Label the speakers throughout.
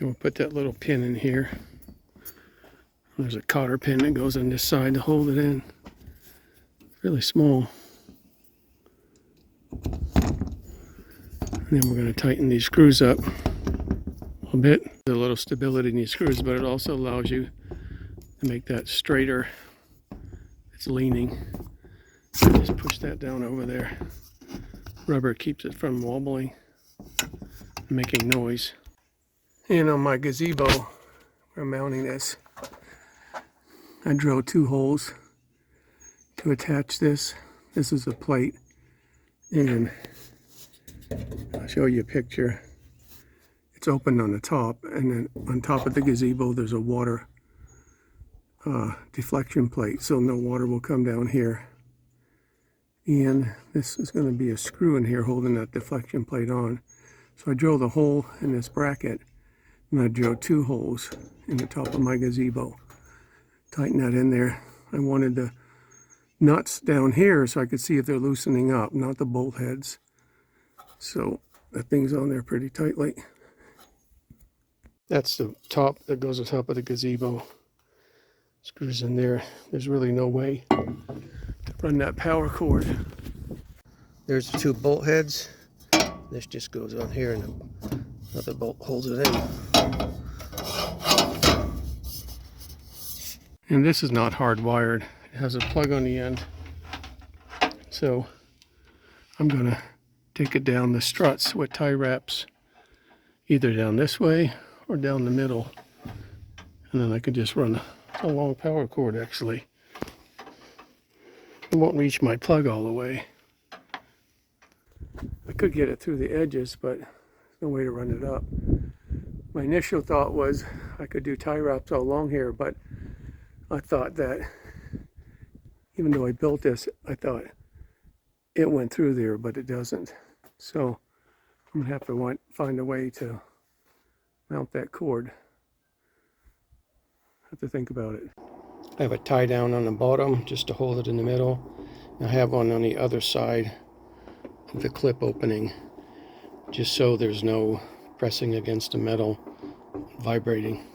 Speaker 1: Then we'll put that little pin in here. There's a cotter pin that goes on this side to hold it in. It's really small. And then we're going to tighten these screws up a little bit. There's a little stability in these screws, but it also allows you to make that straighter. It's leaning. Just push that down over there. Rubber keeps it from wobbling and making noise. And on my gazebo, we're mounting this. I drilled 2 holes to attach this. This is a plate, and I'll show you a picture. It's open on the top, and then on top of the gazebo there's a water deflection plate, so no water will come down here. And this is going to be a screw in here holding that deflection plate on. So I drilled a hole in this bracket, and I drilled 2 holes in the top of my gazebo. Tighten that in there. I wanted the nuts down here so I could see if they're loosening up, not the bolt heads. So that thing's on there pretty tightly. That's the top that goes on top of the gazebo. Screws in there. There's really no way to run that power cord. There's the 2 bolt heads. This just goes on here and another bolt holds it in. And this is not hardwired. It has a plug on the end. So I'm going to take it down the struts with tie wraps, either down this way or down the middle. And then I can just run a long power cord actually. It won't reach my plug all the way. I could get it through the edges, but there's no way to run it up. My initial thought was I could do tie wraps all along here, but I thought that even though I built this, I thought it went through there, but it doesn't. So I'm gonna have to find a way to mount that cord. Have to think about it. I have a tie down on the bottom just to hold it in the middle. I have one on the other side of the clip opening, just so there's no pressing against the metal, vibrating.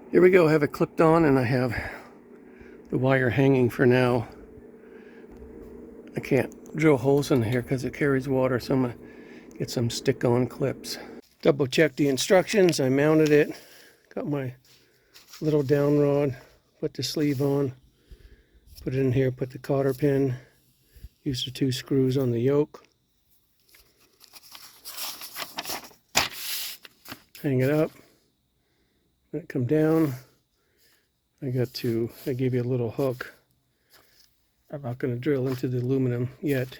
Speaker 1: Here we go, I have it clipped on and I have the wire hanging for now. I can't drill holes in here because it carries water, so I'm going to get some stick-on clips. Double check the instructions. I mounted it, got my little down rod, put the sleeve on, put it in here, put the cotter pin, use the 2 screws on the yoke, hang it up, let it come down. I gave you a little hook. I'm not going to drill into the aluminum yet.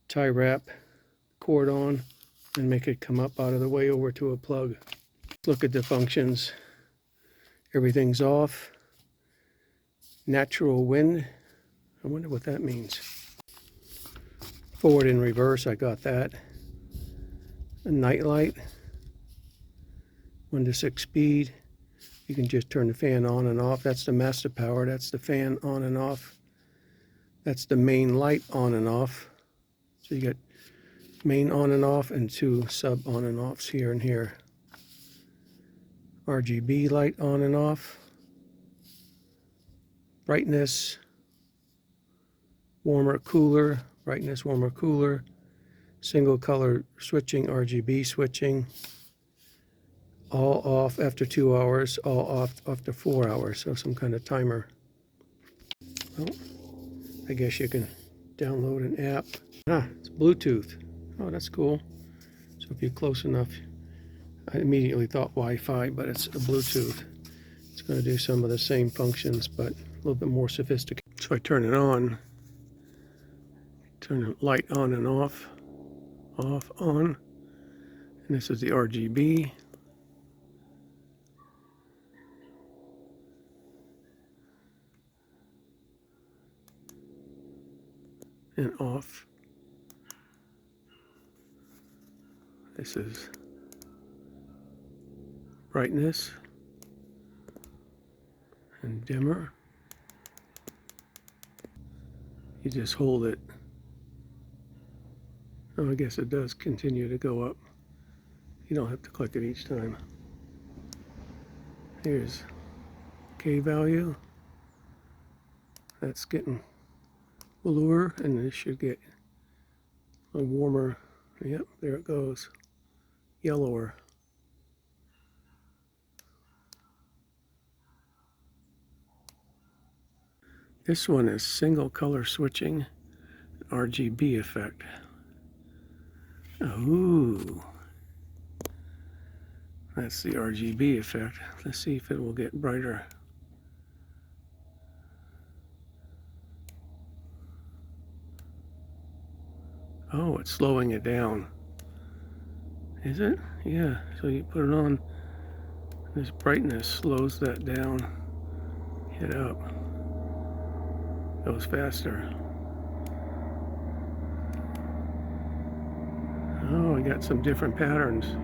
Speaker 1: Tie wrap cord on and make it come up out of the way over to a plug. Look at the functions. Everything's off. Natural wind. I wonder what that means. Forward and reverse, I got that. A night light. 1 to 6 speed. You can just turn the fan on and off. That's the master power. That's the fan on and off. That's the main light on and off. So you got main on and off and 2 sub on and offs here and here. RGB light on and off. Brightness, warmer, cooler. Brightness, warmer, cooler. Single color switching, RGB switching. All off after 2 hours, all off after 4 hours, so some kind of timer. Well, I guess you can download an app. It's Bluetooth. Oh, that's cool. So if you're close enough, I immediately thought Wi-Fi, but it's a Bluetooth. It's going to do some of the same functions, but a little bit more sophisticated. So I turn it on, turn the light on and off, off, on, and this is the RGB. And off. This is brightness and dimmer. You just hold it. Oh, I guess it does continue to go up. You don't have to click it each time. Here's K value. That's getting bluer, and this should get a little warmer. Yep, there it goes. Yellower. This one is single color switching, RGB effect. Ooh. That's the RGB effect. Let's see if it will get brighter. Oh, it's slowing it down. Is it? Yeah, so you put it on. This brightness slows that down. Hit up. Goes faster. Oh, I got some different patterns.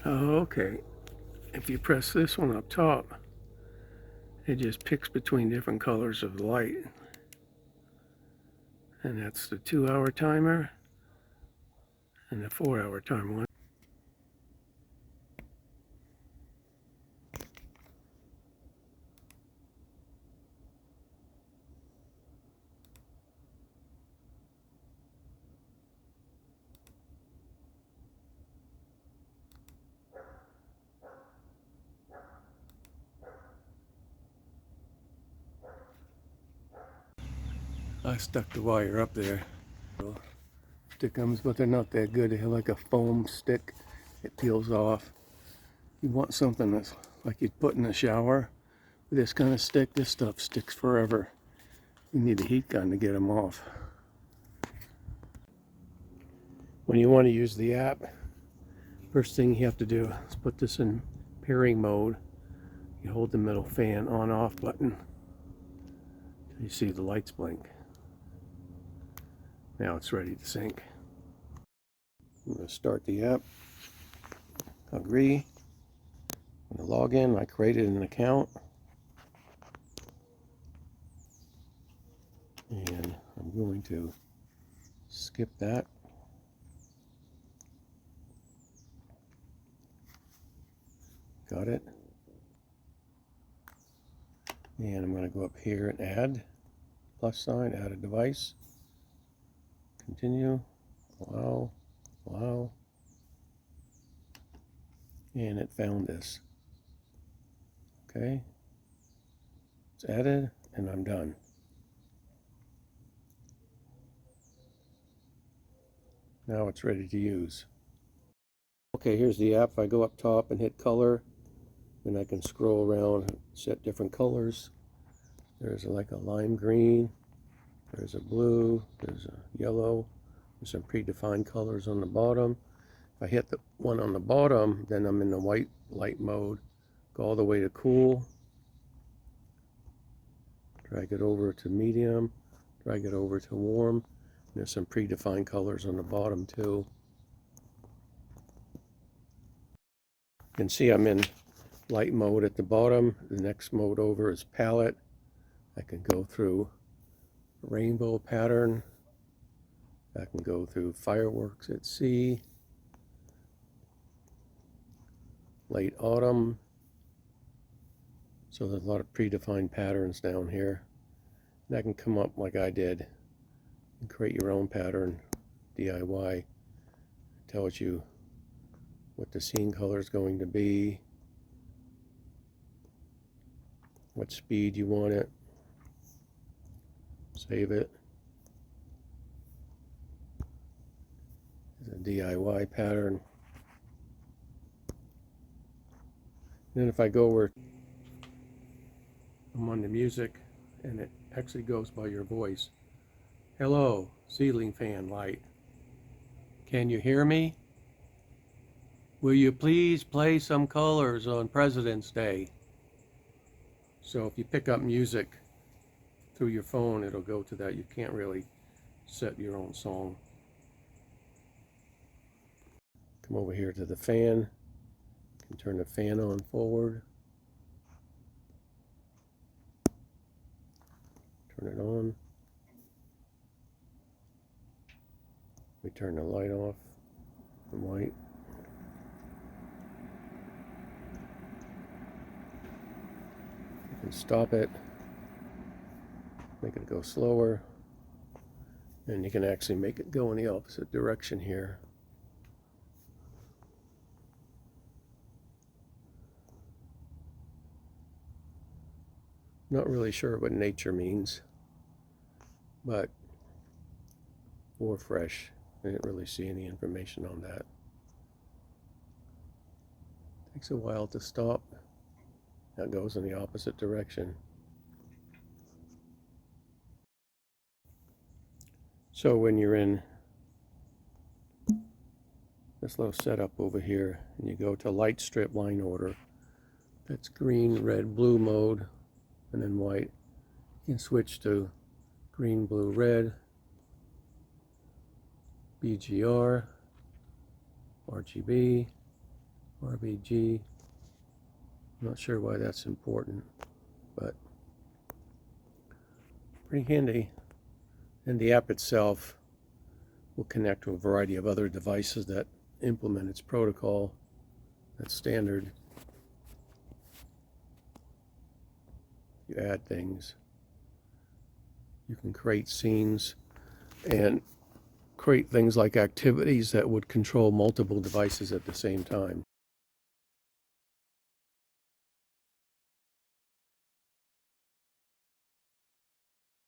Speaker 1: Oh, okay. If you press this one up top, it just picks between different colors of the light. And that's the 2-hour timer and the 4-hour timer. I stuck the wire up there. Stickums, but they're not that good. They have like a foam stick. It peels off. You want something that's like you'd put in the shower. With this kind of stick, this stuff sticks forever. You need a heat gun to get them off. When you want to use the app, first thing you have to do is put this in pairing mode. You hold the middle fan on-off button. You see the lights blink. Now it's ready to sync. I'm going to start the app. Agree. I'm going to log in. I created an account. And I'm going to skip that. Got it. And I'm going to go up here and add. Plus sign, add a device. Continue. Allow. Allow. And it found this. Okay. It's added and I'm done. Now it's ready to use. Okay, here's the app. If I go up top and hit color, then I can scroll around and set different colors. There's like a lime green, there's a blue, there's a yellow, there's some predefined colors on the bottom. If I hit the one on the bottom, then I'm in the white light mode. Go all the way to cool, drag it over to medium, drag it over to warm. There's some predefined colors on the bottom too. You can see I'm in light mode at the bottom. The next mode over is palette. I can go through rainbow pattern. I can go through fireworks at sea, late autumn. So there's a lot of predefined patterns down here. And I can come up like I did and create your own pattern, DIY. It tells you what the scene color is going to be, what speed you want it, save it. It's a DIY pattern. Then if I go where I'm on the music, and it actually goes by your voice. Hello, ceiling fan light. Can you hear me? Will you please play some colors on President's Day? So if you pick up music through your phone, it'll go to that. You can't really set your own song. Come over here to the fan. You can turn the fan on forward. Turn it on. We turn the light off from white. You can stop it, make it go slower, and you can actually make it go in the opposite direction here. Not really sure what nature means, but or fresh. I didn't really see any information on that. Takes a while to stop. That goes in the opposite direction. So when you're in this little setup over here and you go to light strip line order, that's green, red, blue mode, and then white. You can switch to green, blue, red, BGR, RGB, RBG. I'm not sure why that's important, but pretty handy. And the app itself will connect to a variety of other devices that implement its protocol. That's standard. You add things. You can create scenes and create things like activities that would control multiple devices at the same time.